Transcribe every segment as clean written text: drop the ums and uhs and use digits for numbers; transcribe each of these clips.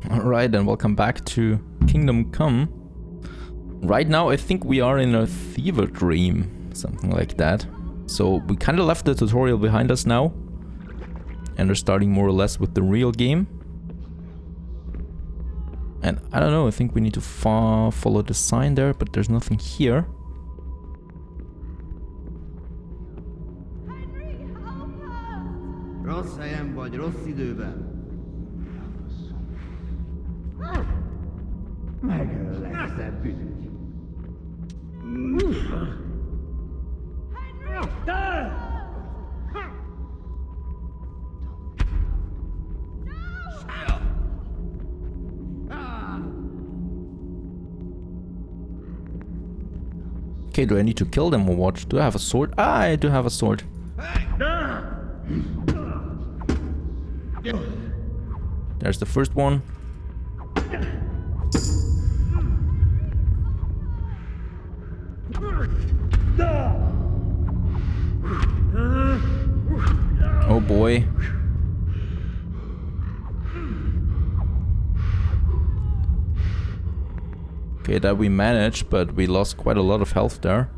Alright, and welcome back to Kingdom Come. Right now I think we are in a fever dream, something like that. So we kind of left the tutorial behind us now and are starting more or less with the real game. And I don't know, I think we need to follow the sign there, but there's nothing here. Rossz helyen vagy, rossz időben. Megöllek, szebb ügy. Okay, do I need to kill them or what? Do I have a sword? Ah, I do have a sword. There's the first one. Oh boy. Okay, that we managed, but we lost quite a lot of health there.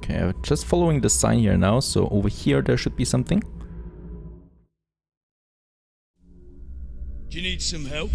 Okay, I'm just following the sign here now, so over here there should be something. Do you need some help?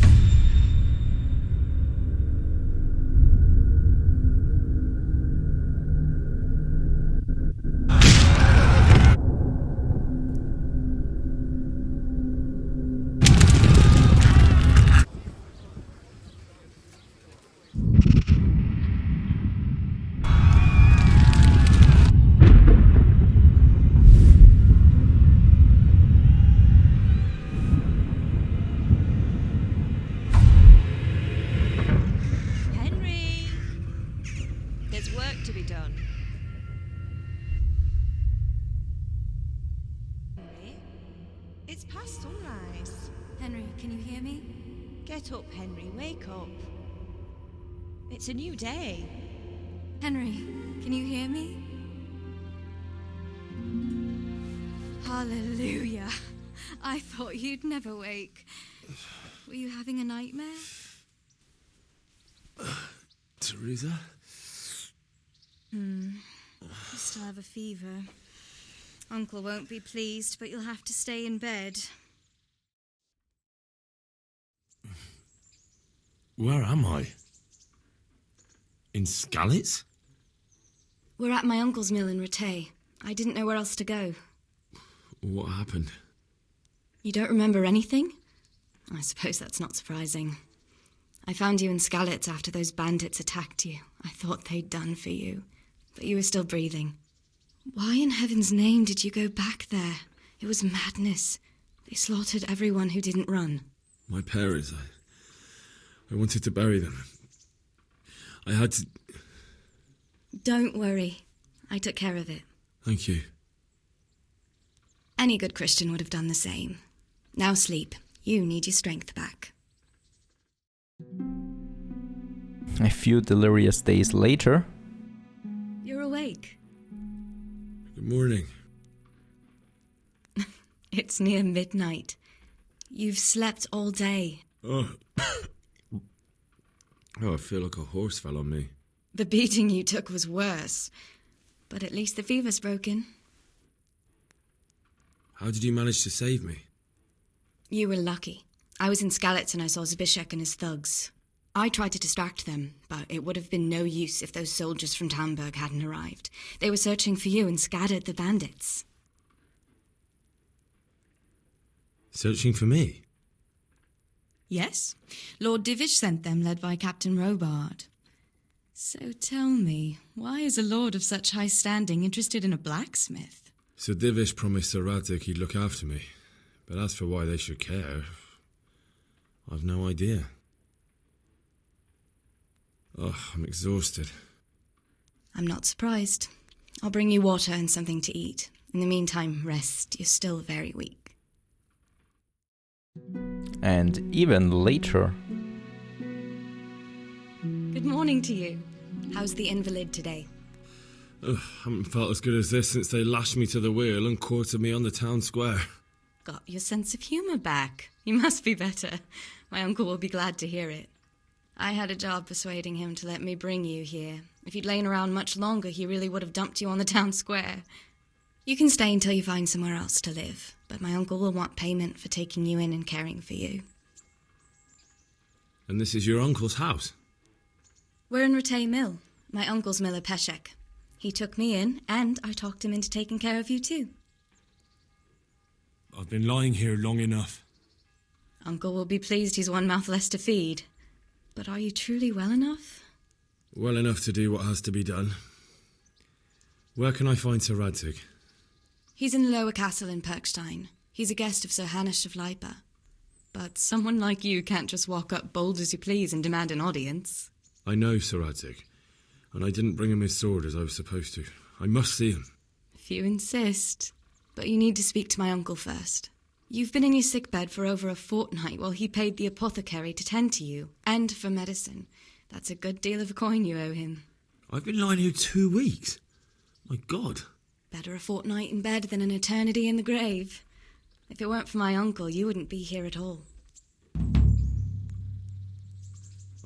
It's past sunrise. Henry, can you hear me? Get up, Henry. Wake up. It's a new day. Henry, can you hear me? Hallelujah. I thought you'd never wake. Were you having a nightmare? THERESA? You still have a fever. Uncle won't be pleased, but you'll have to stay in bed. Where am I? In Skalitz? We're at my uncle's mill in Rattay. I didn't know where else to go. What happened? You don't remember anything? I suppose that's not surprising. I found you in Skalitz after those bandits attacked you. I thought they'd done for you, but you were still breathing. Why in heaven's name did you go back there? It was madness. They slaughtered everyone who didn't run. My parents, I wanted to bury them. I had to... Don't worry. I took care of it. Thank you. Any good Christian would have done the same. Now sleep. You need your strength back. A few delirious days later. You're awake. Good morning. It's near midnight. You've slept all day. Oh. Oh, I feel like a horse fell on me. The beating you took was worse. But at least the fever's broken. How did you manage to save me? You were lucky. I was in Skalitz and I saw Zbyszek and his thugs. I tried to distract them, but it would have been no use if those soldiers from Tamburg hadn't arrived. They were searching for you and scattered the bandits. Searching for me? Yes. Lord Divish sent them, led by Captain Robard. So tell me, why is a lord of such high standing interested in a blacksmith? So Divish promised Sir Radzik he'd look after me. But as for why they should care, I've no idea. Oh, I'm exhausted. I'm not surprised. I'll bring you water and something to eat. In the meantime, rest. You're still very weak. And even later. Good morning to you. How's the invalid today? Ugh, haven't felt as good as this since they lashed me to the wheel and quartered me on the town square. Got your sense of humour back. You must be better. My uncle will be glad to hear it. I had a job persuading him to let me bring you here. If you'd lain around much longer, he really would have dumped you on the town square. You can stay until you find somewhere else to live, but my uncle will want payment for taking you in and caring for you. And this is your uncle's house? We're in Ratay Mill. My uncle's miller Peshek. He took me in, and I talked him into taking care of you too. I've been lying here long enough. Uncle will be pleased he's one mouth less to feed. But are you truly well enough? Well enough to do what has to be done. Where can I find Sir Radzig? He's in the lower castle in Perkstein. He's a guest of Sir Hanush of Leipa. But someone like you can't just walk up bold as you please and demand an audience. I know Sir Radzig, and I didn't bring him his sword as I was supposed to. I must see him. If you insist. But you need to speak to my uncle first. You've been in your sickbed for over a fortnight while he paid the apothecary to tend to you, and for medicine. That's a good deal of a coin you owe him. I've been lying here 2 weeks. My God. Better a fortnight in bed than an eternity in the grave. If it weren't for my uncle, you wouldn't be here at all.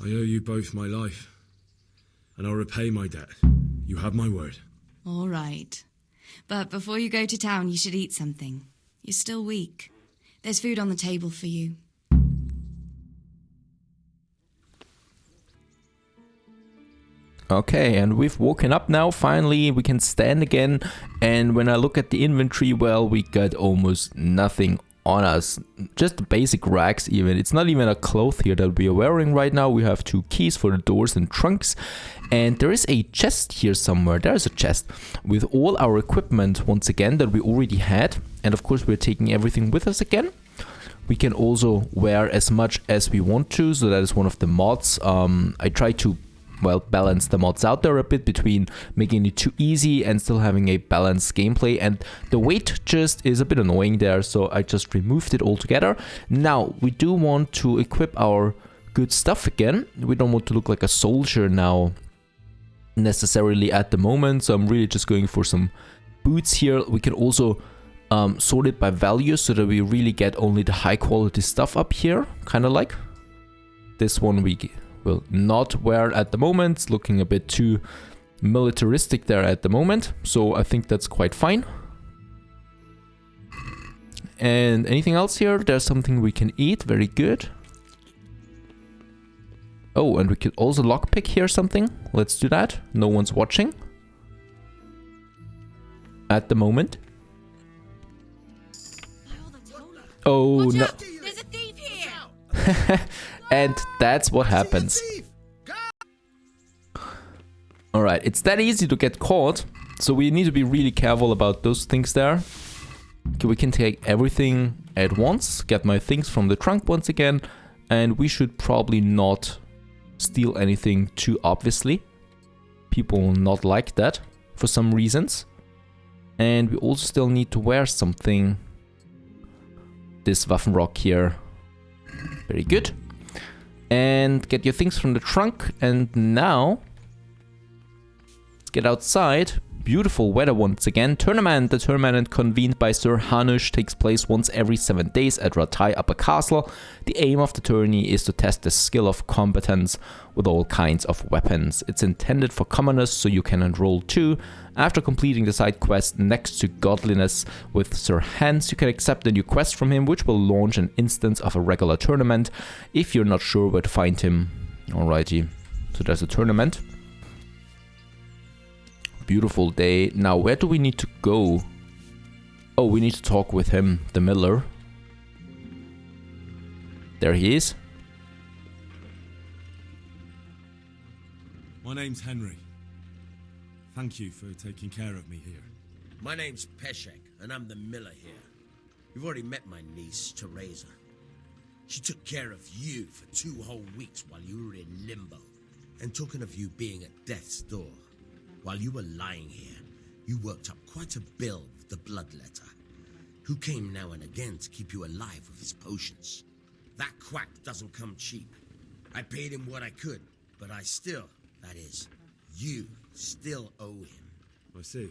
I owe you both my life, and I'll repay my debt. You have my word. All right. But before you go to town, you should eat something. You're still weak. There's food on the table for you. Okay, and we've woken up now. Finally, we can stand again. And when I look at the inventory, well, we got almost nothing on us. Just basic rags even. It's not even a cloth here that we are wearing right now. We have 2 keys for the doors and trunks. And there is a chest here somewhere. There's a chest with all our equipment once again that we already had. And of course, we're taking everything with us again. We can also wear as much as we want to. So that is one of the mods. I try to balance the mods out there a bit between making it too easy and still having a balanced gameplay, and the weight just is a bit annoying there, so I just removed it altogether. Now we do want to equip our good stuff again. We don't want to look like a soldier now necessarily at the moment, so I'm really just going for some boots here. We can also sort it by value so that we really get only the high quality stuff up here, kind of like this one we will not wear at the moment. It's looking a bit too militaristic there at the moment, so I think that's quite fine. And anything else here? There's something we can eat. Very good. Oh, and we could also lockpick here something. Let's do that. No one's watching at the moment. Oh no. There's a thief here! And that's what happens. Alright, it's that easy to get caught, so we need to be really careful about those things there. Okay, we can take everything at once, get my things from the trunk once again, and we should probably not steal anything too obviously. People will not like that for some reasons. And we also still need to wear something. This Waffenrock here. Very good. And get your things from the trunk. And now, let's get outside. Beautiful weather once again. Tournament. The tournament convened by Sir Hanush takes place once every 7 days at Ratay Upper Castle. The aim of the tourney is to test the skill of combatants with all kinds of weapons. It's intended for commoners, so you can enroll too. After completing the side quest next to Godliness with Sir Hans, you can accept a new quest from him, which will launch an instance of a regular tournament if you're not sure where to find him. Alrighty, so there's a tournament. Beautiful day. Now, where do we need to go? Oh, we need to talk with him, the miller. There he is. My name's Henry. Thank you for taking care of me here. My name's Peshek, and I'm the miller here. You've already met my niece, THERESA. She took care of you for 2 whole weeks while you were in limbo. And talking of you being at death's door, while you were lying here, you worked up quite a bill with the Bloodletter, who came now and again to keep you alive with his potions. That quack doesn't come cheap. I paid him what I could, but I still, that is, you still owe him. I see.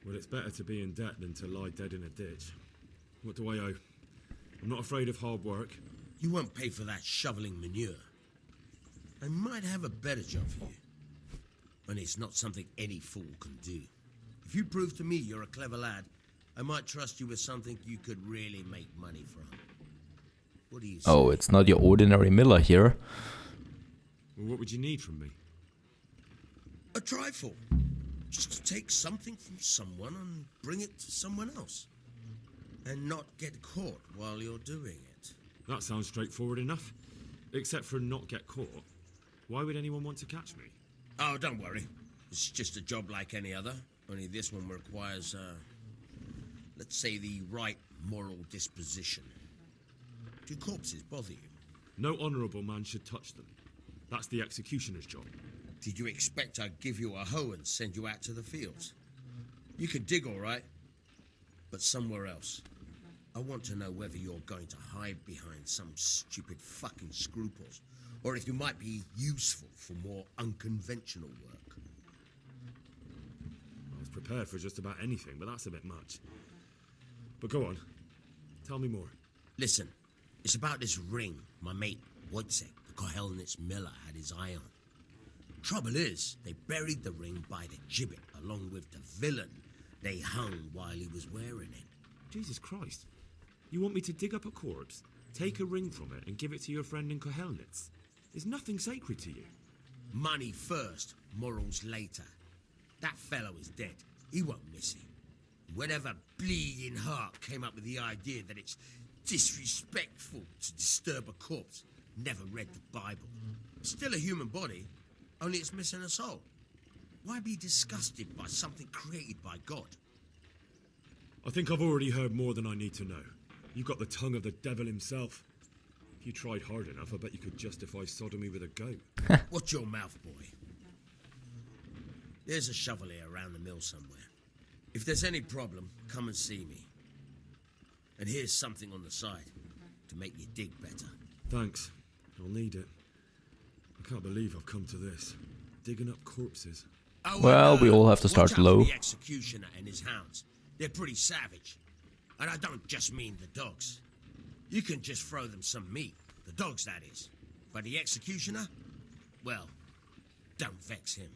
Well, it's better to be in debt than to lie dead in a ditch. What do I owe? I'm not afraid of hard work. You won't pay for that shoveling manure. I might have a better job for you. And it's not something any fool can do. If you prove to me you're a clever lad, I might trust you with something you could really make money from. What do you say? Oh, it's not your ordinary miller here. Well, what would you need from me? A trifle. Just to take something from someone and bring it to someone else. And not get caught while you're doing it. That sounds straightforward enough. Except for not get caught. Why would anyone want to catch me? Oh, don't worry. It's just a job like any other. Only this one requires, let's say, the right moral disposition. Do corpses bother you? No honourable man should touch them. That's the executioner's job. Did you expect I'd give you a hoe and send you out to the fields? You can dig all right, but somewhere else. I want to know whether you're going to hide behind some stupid fucking scruples, or if you might be useful for more unconventional work. I was prepared for just about anything, but that's a bit much. But go on. Tell me more. Listen, it's about this ring my mate Wojciech, the Kohelnitz miller, had his eye on. Trouble is, they buried the ring by the gibbet along with the villain they hung while he was wearing it. Jesus Christ. You want me to dig up a corpse, take a ring from it, and give it to your friend in Kohelnitz? There's nothing sacred to you. Money first, morals later. That fellow is dead. He won't miss it. Whatever bleeding heart came up with the idea that it's disrespectful to disturb a corpse never read the Bible. Still a human body, only it's missing a soul. Why be disgusted by something created by God? I think I've already heard more than I need to know. You've got the tongue of the devil himself. If you tried hard enough, I bet you could justify sodomy with a goat. Watch your mouth, boy. There's a shovel here around the mill somewhere. If there's any problem, come and see me. And here's something on the side to make you dig better. Thanks. I'll need it. I can't believe I've come to this. Digging up corpses. Oh, Well, we all have to start watch out low. for the executioner and his hounds. They're pretty savage. And I don't just mean the dogs. You can just throw them some meat. The dogs, that is. But the executioner? Well, don't vex him.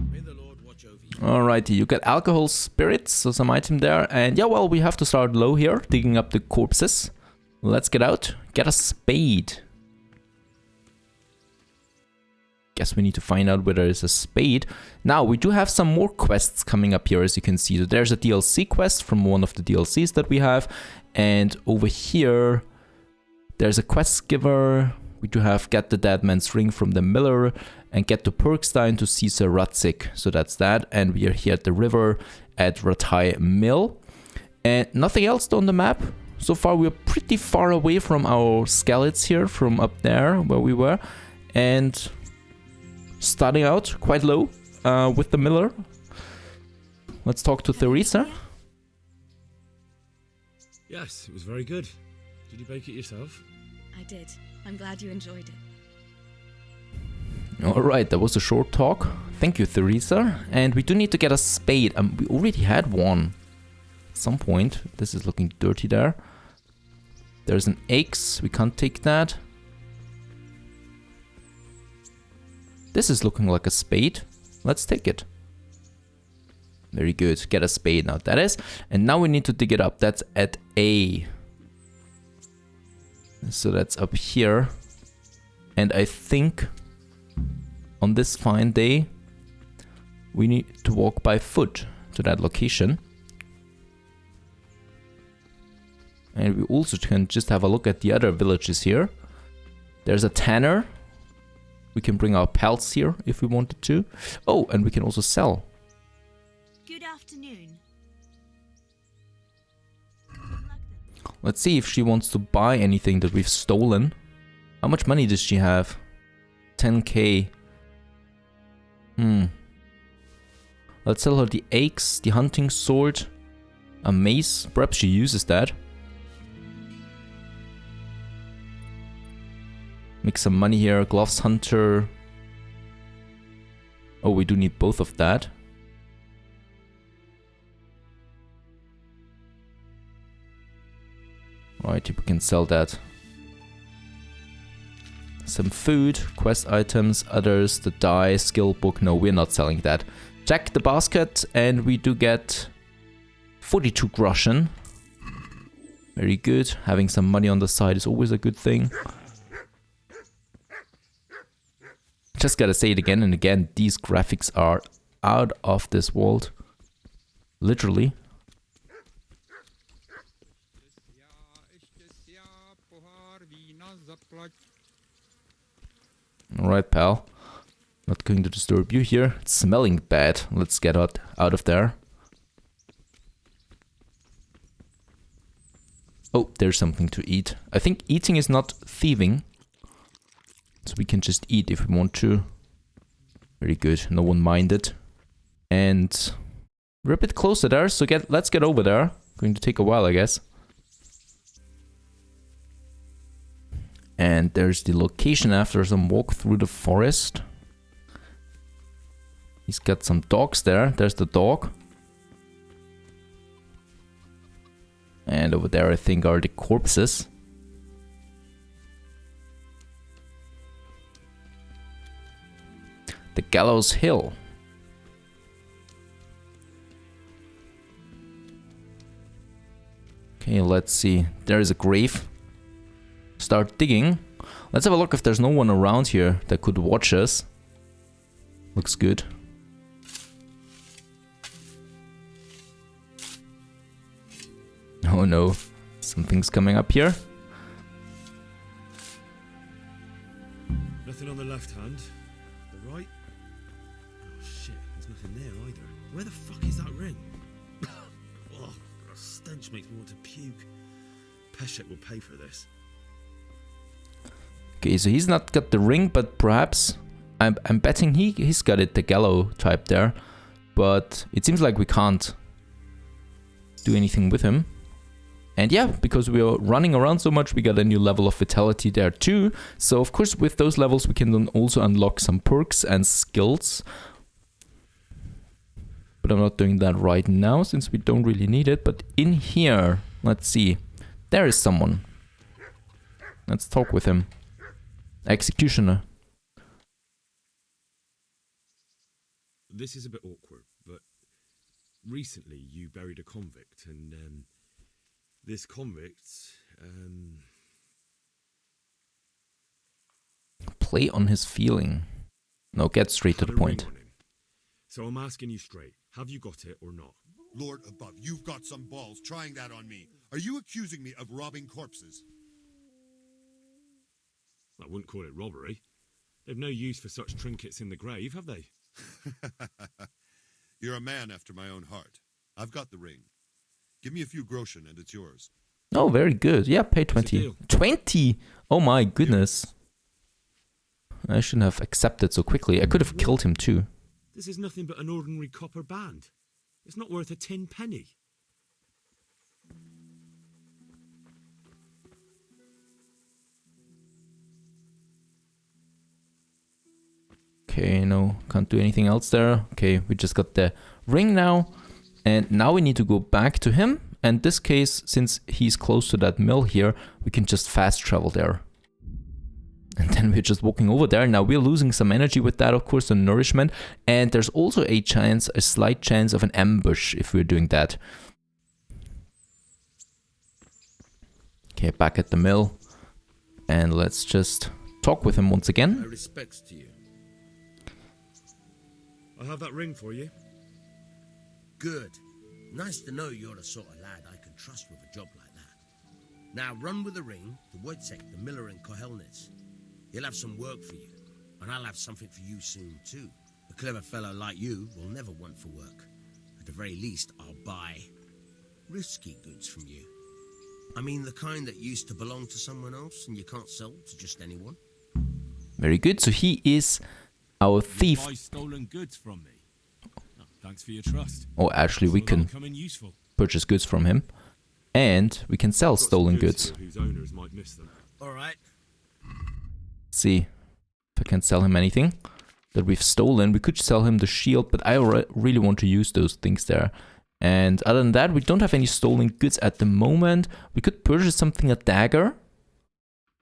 May the Lord watch over you. Alrighty, you get alcohol, spirits, so some item there. And yeah, well, we have to start low here, digging up the corpses. Let's get out. Get a spade. Guess we need to find out where there is a spade. Now, we do have some more quests coming up here, as you can see. So there's a DLC quest from one of the DLCs that we have. And over here, there's a quest giver. We do have get the dead man's ring from the miller and get the Perkstein to Caesar Ratzik. So that's that. And we are here at the river at Ratai Mill. And nothing else on the map. So far, we're pretty far away from our skeleton here, from up there where we were. And starting out quite low with the miller. Let's talk to THERESA. Yes, it was very good. Did you bake it yourself? I did. I'm glad you enjoyed it. Alright, that was a short talk. Thank you, THERESA. And we do need to get a spade. We already had one at some point. This is looking dirty there. There's an axe. We can't take that. This is looking like a spade. Let's take it. Very good. Get a spade now. That is. And now we need to dig it up. That's at A. So that's up here. And I think on this fine day, we need to walk by foot to that location. And we also can just have a look at the other villages here. There's a tanner. We can bring our pelts here if we wanted to. Oh, and we can also sell. Good afternoon. Let's see if she wants to buy anything that we've stolen. How much money does she have? 10k. Let's sell her the axe, the hunting sword, A mace. Perhaps she uses that. Make some money here. Gloves hunter. Oh, we do need both of that. Right, we can sell that. Some food, quest items, others, the die, skill book. No, we're not selling that. Check the basket and we do get 42 groschen. Very good. Having some money on the side is always a good thing. Just gotta say it again and again, these graphics are out of this world. Literally. Alright, pal. Not going to disturb you here. It's smelling bad. Let's get out of there. Oh, there's something to eat. I think eating is not thieving. So we can just eat if we want to. Very good. No one minded. And we're a bit closer there, so let's get over there. Going to take a while, I guess. And there's the location after some walk through the forest. He's got some dogs there. There's the dog. And over there I think are the corpses. The Gallows Hill. Okay, let's see. There is a grave. Start digging. Let's have a look if there's no one around here that could watch us. Looks good. Oh no, something's coming up here. Nothing on the left hand. The right? Oh shit, there's nothing there either. Where the fuck is that ring? Oh, the stench makes me want to puke. Peshek will pay for this. Okay, so he's not got the ring, but perhaps I'm betting he's got it, the Gallow type there. But it seems like we can't do anything with him. And yeah, because we are running around so much, we got a new level of vitality there too. So of course with those levels we can then also unlock some perks and skills. But I'm not doing that right now since we don't really need it. But in here, let's see. There is someone. Let's talk with him. Executioner. This is a bit awkward, but recently you buried a convict, and this convict, Play on his feeling. No, get straight to the point. So I'm asking you straight, have you got it or not? Lord above, you've got some balls trying that on me. Are you accusing me of robbing corpses? I wouldn't call it robbery. They've no use for such trinkets in the grave, have they? You're a man after my own heart. I've got the ring. Give me a few groschen and it's yours. Oh, very good. Yeah, pay 20. 20? Oh my goodness. I shouldn't have accepted so quickly. I could have killed him too. This is nothing but an ordinary copper band. It's not worth a tin penny. Okay, no, can't do anything else there. Okay, we just got the ring now. And now we need to go back to him. And this case, since he's close to that mill here, we can just fast travel there. And then we're just walking over there. Now we're losing some energy with that, of course, the nourishment. And there's also a chance, a slight chance of an ambush if we're doing that. Okay, back at the mill. And let's just talk with him once again. My respects to you. I have that ring for you. Good. Nice to know you're the sort of lad I can trust with a job like that. Now run with the ring to Wojciech, the miller in Kohelnitz. He'll have some work for you, and I'll have something for you soon too. A clever fellow like you will never want for work. At the very least, I'll buy risky goods from you. I mean the kind that used to belong to someone else and you can't sell to just anyone. Very good. So he is our thief. You buy stolen goods from me. Oh, thanks for your trust. Oh, actually, we can purchase goods from him. And we can sell stolen goods. Whose owners might miss them. All right. See if I can sell him anything that we've stolen. We could sell him the shield, but I really want to use those things there. And other than that, we don't have any stolen goods at the moment. We could purchase something, a dagger.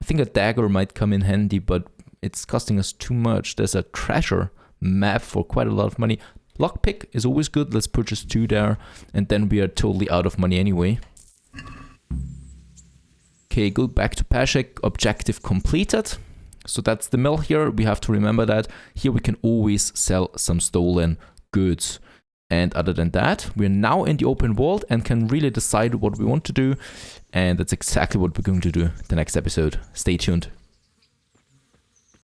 I think a dagger might come in handy, but it's costing us too much. There's a treasure map for quite a lot of money. Lockpick is always good. Let's purchase 2 there. And then we are totally out of money anyway. Okay, go back to Peshek. Objective completed. So that's the mill here. We have to remember that. Here we can always sell some stolen goods. And other than that, we're now in the open world and can really decide what we want to do. And that's exactly what we're going to do in the next episode. Stay tuned.